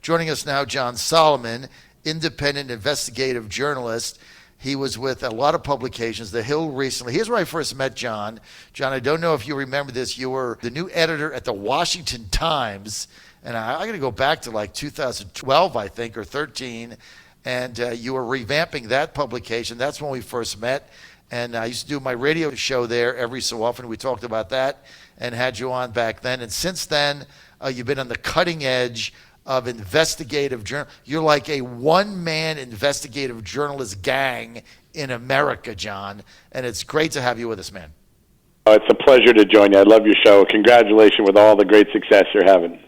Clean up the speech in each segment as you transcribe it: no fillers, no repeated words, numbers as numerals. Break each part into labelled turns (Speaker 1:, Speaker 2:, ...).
Speaker 1: Joining us now, John Solomon, independent investigative journalist. He was with a lot of publications, The Hill recently. Here's where I first met John. John, I don't know if you remember this. You were the new editor at the Washington Times, and I got to go back to like 2012, I think, or 13, and you were revamping that publication. That's when we first met, and I used to do my radio show there every so often. We talked about that and had you on back then, and since then, you've been on the cutting edge of investigative journal. You're like a one-man investigative journalist gang in America, John, and it's great to have you with us, man.
Speaker 2: Oh, it's a pleasure to join you. I love your show. Congratulations with all the great success you're having.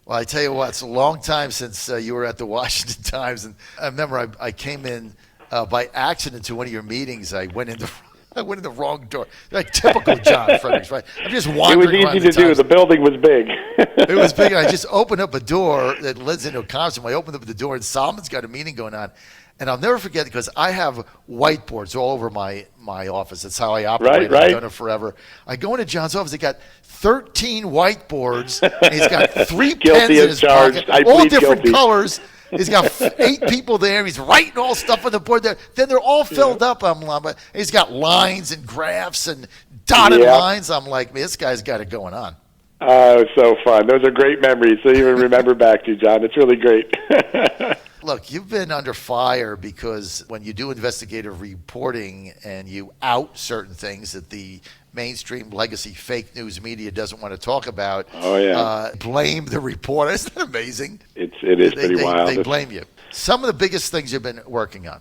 Speaker 1: Well, I tell you what, it's a long time since you were at the Washington Times, and I remember I came in by accident to one of your meetings. I went in the wrong door. Like typical John Fredericks, right? I'm just wandering.
Speaker 2: It was easy to do. The building was big.
Speaker 1: It was big. I just opened up a door that leads into a conference room. I opened up the door, and Solomon's got a meeting going on. And I'll never forget because I have whiteboards all over my office. That's how I operate.
Speaker 2: Right.
Speaker 1: I've done it forever. I go into John's office. He got 13 whiteboards. And he's got 3 pens in his pocket, all different colors. He's got 8 people there. He's writing all stuff on the board there. Then they're all filled up. He's got lines and graphs and dotted lines. I'm like, man, this guy's got it going on.
Speaker 2: Oh, it's so fun. Those are great memories to even remember back to, John. It's really great.
Speaker 1: Look, you've been under fire because when you do investigative reporting and you out certain things that the mainstream legacy fake news media doesn't want to talk about, blame the reporter. Isn't that amazing?
Speaker 2: It is pretty wild.
Speaker 1: They blame you. Some of the biggest things you've been working on.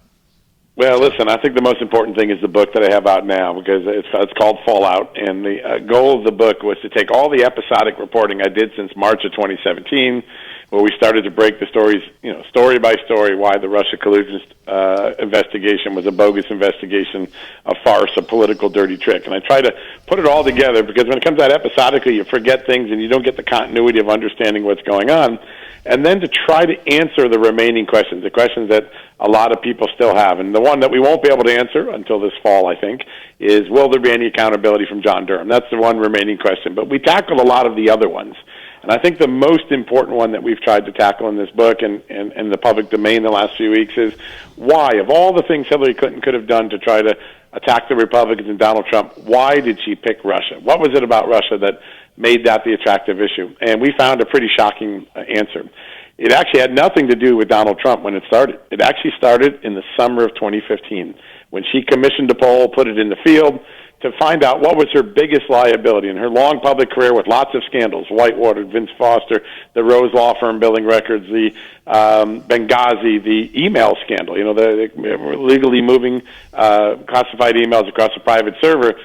Speaker 2: Well, listen, I think the most important thing is the book that I have out now because it's called Fallout, and the goal of the book was to take all the episodic reporting I did since March of 2017, where we started to break the stories, story by story, why the Russia collusion investigation was a bogus investigation, a farce, a political dirty trick. And I try to put it all together because when it comes out episodically, you forget things and you don't get the continuity of understanding what's going on. And then to try to answer the remaining questions, the questions that a lot of people still have. And the one that we won't be able to answer until this fall, I think, is will there be any accountability from John Durham? That's the one remaining question. But we tackled a lot of the other ones. And I think the most important one that we've tried to tackle in this book and the public domain the last few weeks is why, of all the things Hillary Clinton could have done to try to attack the Republicans and Donald Trump, why did she pick Russia? What was it about Russia that made that the attractive issue? And we found a pretty shocking answer. It actually had nothing to do with Donald Trump when it started. It actually started in the summer of 2015 when she commissioned a poll, put it in the field, to find out what was her biggest liability in her long public career with lots of scandals, Whitewater, Vince Foster, the Rose Law Firm billing records, the Benghazi, the email scandal, the legally moving classified emails across a private server.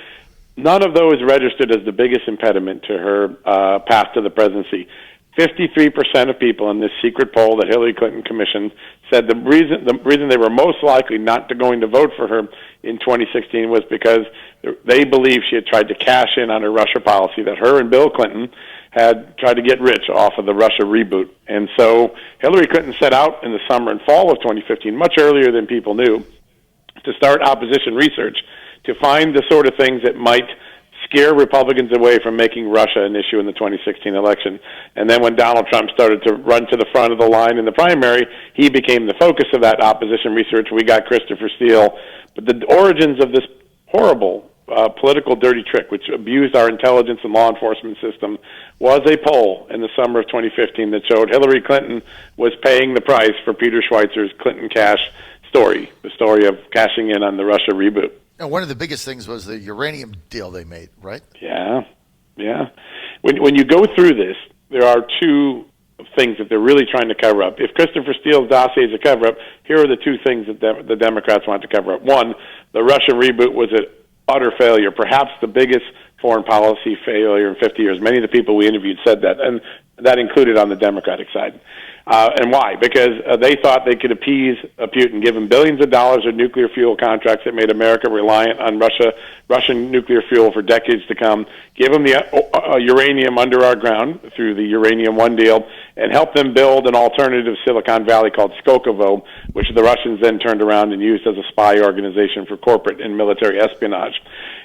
Speaker 2: None of those registered as the biggest impediment to her path to the presidency. 53% of people in this secret poll that Hillary Clinton commissioned said the reason they were most likely not going to vote for her in 2016 was because they believed she had tried to cash in on her Russia policy, that her and Bill Clinton had tried to get rich off of the Russia reboot. And so Hillary Clinton set out in the summer and fall of 2015, much earlier than people knew, to start opposition research to find the sort of things that might scare Republicans away from making Russia an issue in the 2016 election. And then when Donald Trump started to run to the front of the line in the primary, he became the focus of that opposition research. We got Christopher Steele. But the origins of this horrible political dirty trick, which abused our intelligence and law enforcement system, was a poll in the summer of 2015 that showed Hillary Clinton was paying the price for Peter Schweizer's Clinton Cash story, the story of cashing in on the Russia reboot.
Speaker 1: And one of the biggest things was the uranium deal they made, right?
Speaker 2: Yeah. When you go through this, there are two things that they're really trying to cover up. If Christopher Steele's dossier is a cover-up, here are the two things that the Democrats want to cover up. One, the Russia reboot was an utter failure, perhaps the biggest foreign policy failure in 50 years. Many of the people we interviewed said that, and that included on the Democratic side. And why? Because they thought they could appease Putin, give him billions of dollars of nuclear fuel contracts that made America reliant on Russian nuclear fuel for decades to come, give him the uranium under our ground through the Uranium One deal, and helped them build an alternative Silicon Valley called Skolkovo, which the Russians then turned around and used as a spy organization for corporate and military espionage.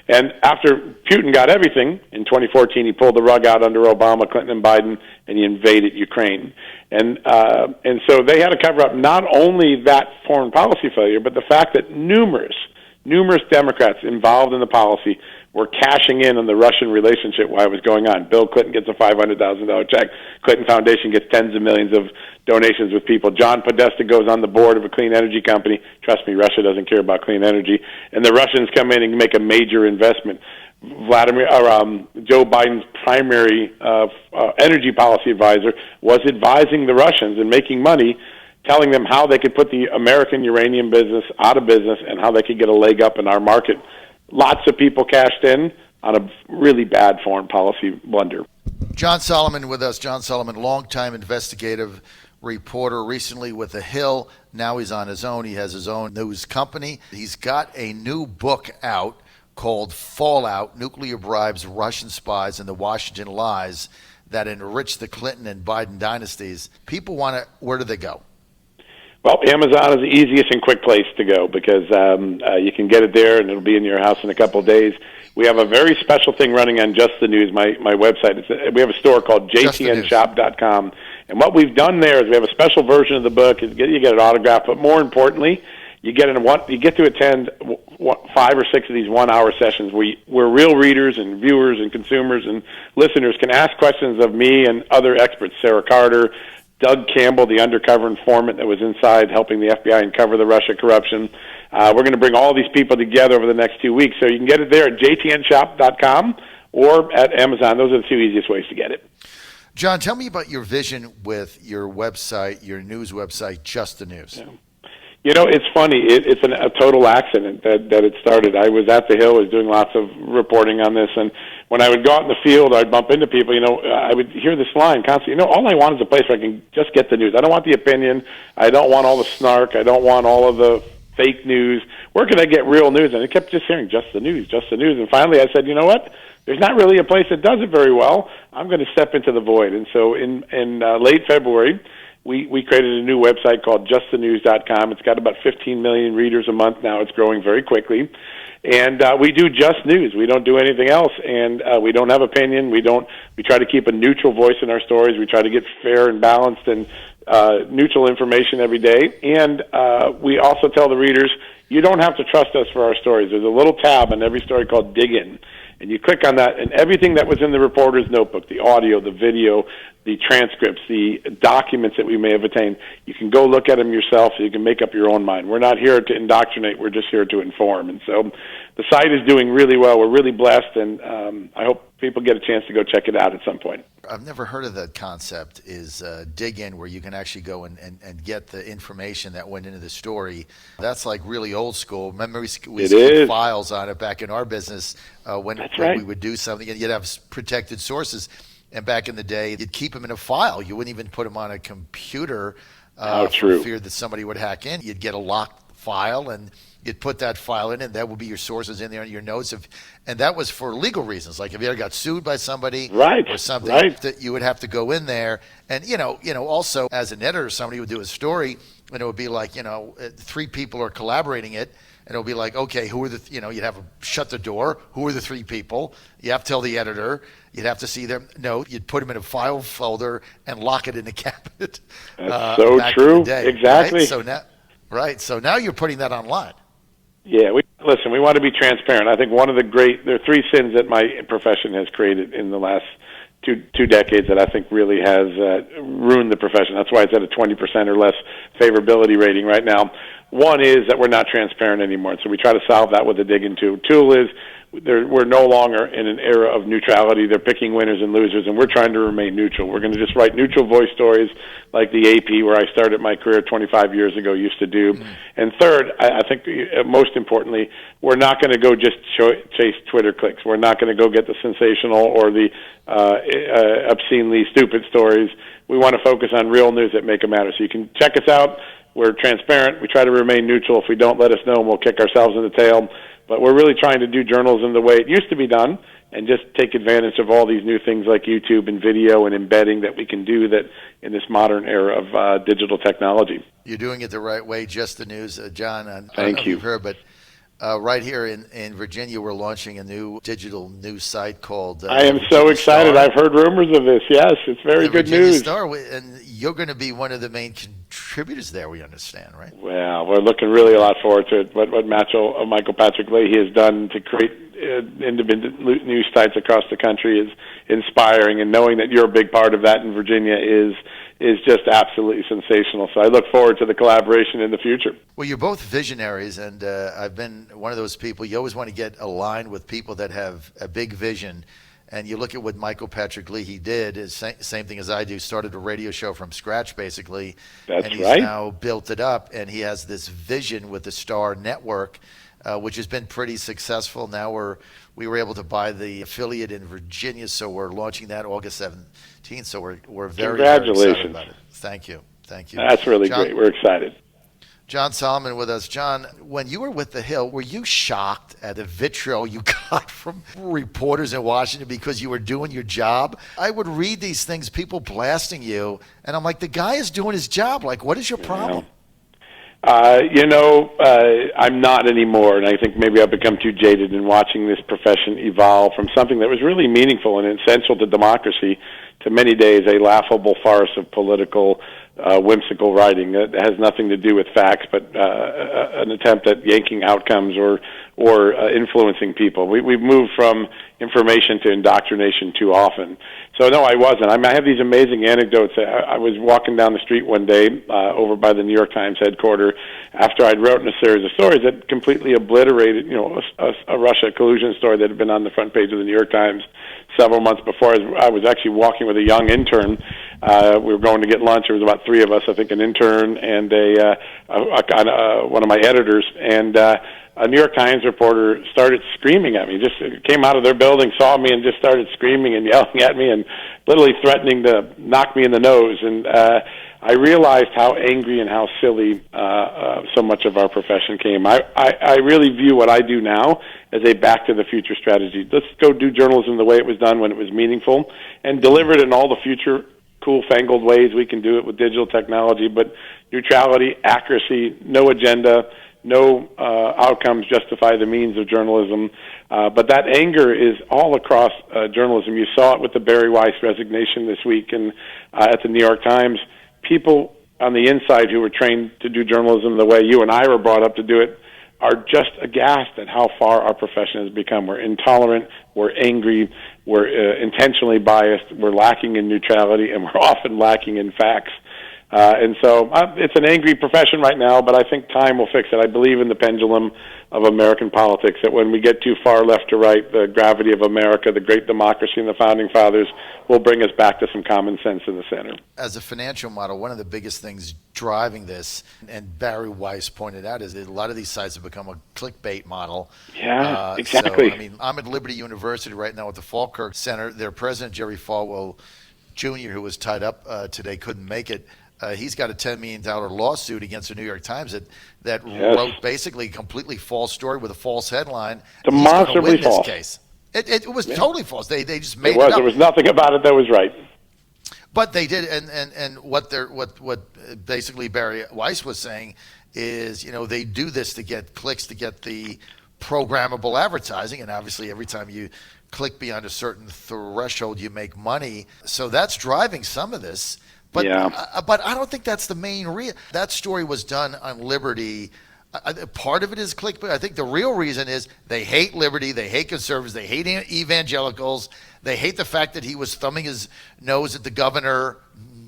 Speaker 2: And after Putin got everything, in 2014 he pulled the rug out under Obama, Clinton, and Biden, and he invaded Ukraine. And so they had to cover up not only that foreign policy failure, but the fact that numerous Democrats involved in the policy were cashing in on the Russian relationship while it was going on. Bill Clinton gets a $500,000 check. Clinton Foundation gets tens of millions of donations with people. John Podesta goes on the board of a clean energy company. Trust me, Russia doesn't care about clean energy. And the Russians come in and make a major investment. Joe Biden's primary energy policy advisor was advising the Russians and making money, telling them how they could put the American uranium business out of business and how they could get a leg up in our market. Lots of people cashed in on a really bad foreign policy blunder.
Speaker 1: John Solomon with us. John Solomon, longtime investigative reporter, recently with The Hill. Now he's on his own. He has his own news company. He's got a new book out called Fallout, Nuclear Bribes, Russian Spies, and the Washington Lies that enriched the Clinton and Biden dynasties. People want to, where do they go?
Speaker 2: Well, Amazon is the easiest and quick place to go because you can get it there and it'll be in your house in a couple of days. We have a very special thing running on Just the News, my website. We have a store called jtnshop.com. And what we've done there is we have a special version of the book. You get an autograph, but more importantly, you get to attend 5 or 6 of these 1-hour sessions where real readers and viewers and consumers and listeners can ask questions of me and other experts, Sarah Carter, Doug Campbell, the undercover informant that was inside helping the FBI uncover the Russia corruption. We're going to bring all these people together over the next 2 weeks. So you can get it there at jtnshop.com or at Amazon. Those are the 2 easiest ways to get it.
Speaker 1: John, tell me about your vision with your website, your news website, Just the News.
Speaker 2: Yeah. You know, it's funny. It's a total accident that it started. I was at The Hill, was doing lots of reporting on this, and when I would go out in the field, I'd bump into people. I would hear this line constantly. All I want is a place where I can just get the news. I don't want the opinion. I don't want all the snark. I don't want all of the fake news. Where can I get real news? And I kept just hearing just the news, just the news. And finally, I said, you know what? There's not really a place that does it very well. I'm going to step into the void. And so in late February, we created a new website called justthenews.com. It's got about 15 million readers a month now. It's growing very quickly. And we do just news. We don't do anything else. And we don't have opinion. We try to keep a neutral voice in our stories. We try to get fair and balanced and neutral information every day. And we also tell the readers, you don't have to trust us for our stories. There's a little tab on every story called Dig In. And you click on that, and everything that was in the reporter's notebook, the audio, the video, the transcripts, the documents that we may have obtained, you can go look at them yourself so you can make up your own mind. We're not here to indoctrinate. We're just here to inform. And so the site is doing really well. We're really blessed, and I hope people get a chance to go check it out at some point.
Speaker 1: I've never heard of that concept, is Dig In, where you can actually go and get the information that went into the story. That's like really old school. Remember, we keep files on it back in our business when we would do something, and you'd have protected sources. And back in the day, you'd keep them in a file. You wouldn't even put them on a computer for fear that somebody would hack in. You'd get a locked file, and you'd put that file in, and that would be your sources in there and your notes. And that was for legal reasons. Like if you ever got sued by somebody or something, that you would have to go in there. And, also as an editor, somebody would do a story, and it would be like, 3 people are collaborating it. And it'll be like, okay, who are you'd have to shut the door. Who are the 3 people? You have to tell the editor. You'd have to see them. No, you'd put them in a file folder and lock it in the cabinet.
Speaker 2: That's so true. Exactly.
Speaker 1: Right. So now you're putting that online.
Speaker 2: Yeah. We want to be transparent. I think there are 3 sins that my profession has created in the last two decades that I think really has ruined the profession. That's why it's at a 20% or less favorability rating right now. One is that we're not transparent anymore, so we try to solve that with the Dig In tool is we're no longer in an era of neutrality. They're picking winners and losers, and we're trying to remain neutral. We're going to just write neutral voice stories like the AP, where I started my career 25 years ago, used to do. Mm-hmm. And third, I think most importantly, we're not going to go just chase Twitter clicks. We're not going to go get the sensational or the obscenely stupid stories. We want to focus on real news that make a matter. So you can check us out. We're transparent. We try to remain neutral. If we don't, let us know, and we'll kick ourselves in the tail. But we're really trying to do journalism the way it used to be done, and just take advantage of all these new things like YouTube and video and embedding that we can do that in this modern era of digital technology.
Speaker 1: You're doing it the right way. Just the news, John. I
Speaker 2: Thank
Speaker 1: don't know if
Speaker 2: you.
Speaker 1: you've heard, but right here in Virginia, we're launching a new digital news site called.
Speaker 2: I am so excited.
Speaker 1: Star.
Speaker 2: I've heard rumors of this. Yes, it's very good
Speaker 1: Virginia
Speaker 2: news.
Speaker 1: Star, and you're going to be one of the main contributors there. We understand, right?
Speaker 2: Well, we're looking really a lot forward to it. What Michael Patrick Leahy has done to create independent news sites across the country is inspiring, and knowing that you're a big part of that in Virginia is just absolutely sensational. So I look forward to the collaboration in the future.
Speaker 1: Well, you're both visionaries, and I've been one of those people. You always want to get aligned with people that have a big vision. And you look at what Michael Patrick Leahy did, is same thing as I do, started a radio show from scratch, basically.
Speaker 2: That's
Speaker 1: and he's
Speaker 2: right.
Speaker 1: now built it up, and he has this vision with the Star Network, which has been pretty successful. Now we were able to buy the affiliate in Virginia, so we're launching that August 17th. So we're very, very excited about it. Thank you.
Speaker 2: That's really great. We're excited.
Speaker 1: John Solomon with us. John, when you were with The Hill, were you shocked at the vitriol you got from reporters in Washington because you were doing your job? I would read these things, people blasting you, and I'm like, the guy is doing his job. Like, what is your problem?
Speaker 2: I'm not anymore, and I think maybe I've become too jaded in watching this profession evolve from something that was really meaningful and essential to democracy to many days a laughable farce of political whimsical writing that has nothing to do with facts, but an attempt at yanking outcomes or influencing people. We've moved from information to indoctrination too often. So no, I wasn't. I have these amazing anecdotes. I was walking down the street one day over by the New York Times headquarters after I'd written a series of stories that completely obliterated, a Russia collusion story that had been on the front page of the New York Times several months before. I was actually walking with a young intern. We were going to get lunch. There was about three of us, I think, an intern and one of my editors, and a New York Times reporter started screaming at me. Just came out of their building, saw me, and just started screaming and yelling at me and literally threatening to knock me in the nose. And I realized how angry and how silly so much of our profession came. I really view what I do now as a back-to-the-future strategy. Let's go do journalism the way it was done when it was meaningful and deliver it in all the future cool, fangled ways we can do it with digital technology, but neutrality, accuracy, no agenda, no outcomes justify the means of journalism. But that anger is all across journalism. You saw it with the Barry Weiss resignation this week at the New York Times. People on the inside who were trained to do journalism the way you and I were brought up to do it are just aghast at how far our profession has become. We're intolerant, we're angry, we're intentionally biased, we're lacking in neutrality, and we're often lacking in facts. And so it's an angry profession right now, but I think time will fix it. I believe in the pendulum of American politics, that when we get too far left to right, the gravity of America, the great democracy, and the Founding Fathers will bring us back to some common sense in the center.
Speaker 1: As a financial model, one of the biggest things driving this, and Barry Weiss pointed out, is that a lot of these sites have become a clickbait model.
Speaker 2: Yeah, exactly.
Speaker 1: So, I'm at Liberty University right now at the Falkirk Center. Their president, Jerry Falwell Jr., who was tied up today, couldn't make it. He's got a $10 million lawsuit against the New York Times that wrote basically a completely false story with a false headline.
Speaker 2: Demonstrably false.
Speaker 1: This case. It was totally false. They just made it up.
Speaker 2: There was nothing about it that was right.
Speaker 1: But they did, and what basically Barry Weiss was saying is, they do this to get clicks, to get the programmable advertising, and obviously every time you click beyond a certain threshold, you make money. So that's driving some of this. But I don't think that's the main reason. That story was done on Liberty. Part of it is clickbait. I think the real reason is they hate Liberty, they hate conservatives, they hate evangelicals, they hate the fact that he was thumbing his nose at the governor,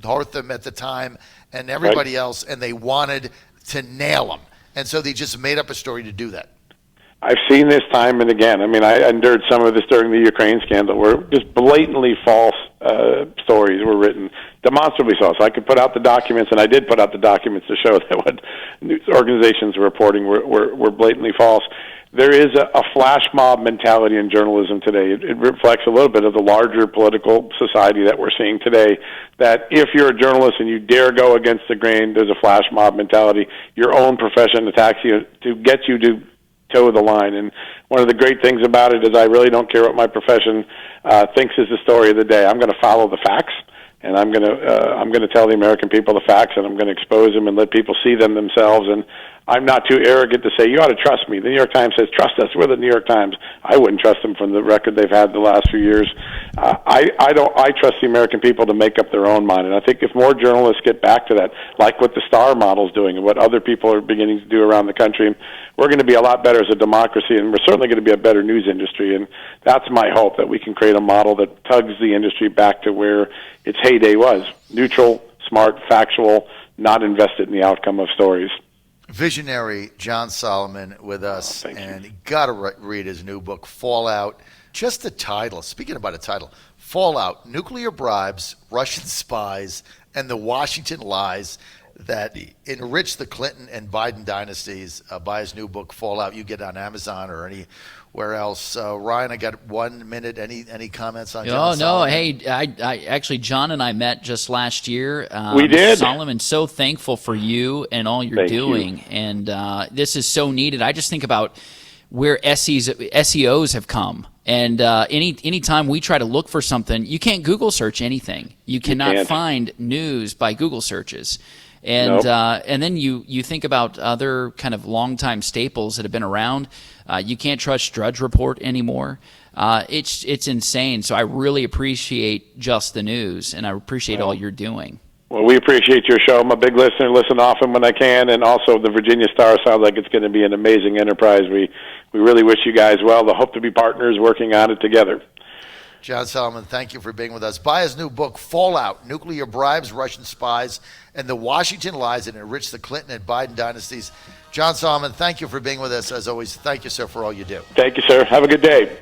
Speaker 1: Northam at the time, and everybody else, and they wanted to nail him. And so they just made up a story to do that.
Speaker 2: I've seen this time and again. I endured some of this during the Ukraine scandal where just blatantly false stories were written, demonstrably false. I could put out the documents, and I did put out the documents to show that what news organizations were reporting were blatantly false. There is a flash mob mentality in journalism today. It reflects a little bit of the larger political society that we're seeing today, that if you're a journalist and you dare go against the grain, there's a flash mob mentality. Your own profession attacks you to get you to toe the line. And one of the great things about it is I really don't care what my profession thinks is the story of the day. I'm going to follow the facts, and I'm going to tell the American people the facts, and I'm going to expose them and let people see them themselves. And I'm not too arrogant to say, you ought to trust me. The New York Times says, trust us. We're the New York Times. I wouldn't trust them from the record they've had the last few years. I trust the American people to make up their own mind. And I think if more journalists get back to that, like what the Star model's doing and what other people are beginning to do around the country, we're going to be a lot better as a democracy, and we're certainly going to be a better news industry. And that's my hope, that we can create a model that tugs the industry back to where its heyday was. Neutral, smart, factual, not invested in the outcome of stories.
Speaker 1: Visionary John Solomon with us,
Speaker 2: and
Speaker 1: you got to read his new book, Fallout. Just the title, speaking about a title, Fallout, Nuclear Bribes, Russian Spies, and the Washington Lies that enriched the Clinton and Biden dynasties. Buy his new book, Fallout. You get it on Amazon or anywhere else. Ryan, I got 1 minute. Any comments on John Solomon?
Speaker 3: Hey, I actually, John and I met just last year.
Speaker 2: We did.
Speaker 3: Solomon, so thankful for you and all you're doing. And this is so needed. I just think about where SEOs have come. And anytime we try to look for something, you can't Google search anything. You cannot find news by Google searches. And
Speaker 2: Nope.
Speaker 3: And then you think about other kind of longtime staples that have been around. You can't trust Drudge Report anymore. It's insane. So I really appreciate Just the News, and I appreciate all you're doing.
Speaker 2: Well, we appreciate your show. I'm a big listener, listen often when I can, and also the Virginia Star sounds like it's going to be an amazing enterprise. We really wish you guys well. I hope to be partners working on it together.
Speaker 1: John Solomon, thank you for being with us. Buy his new book, Fallout, Nuclear Bribes, Russian Spies, and the Washington Lies that enriched the Clinton and Biden dynasties. John Solomon, thank you for being with us. As always, thank you, sir, for all you do.
Speaker 2: Thank you, sir. Have a good day.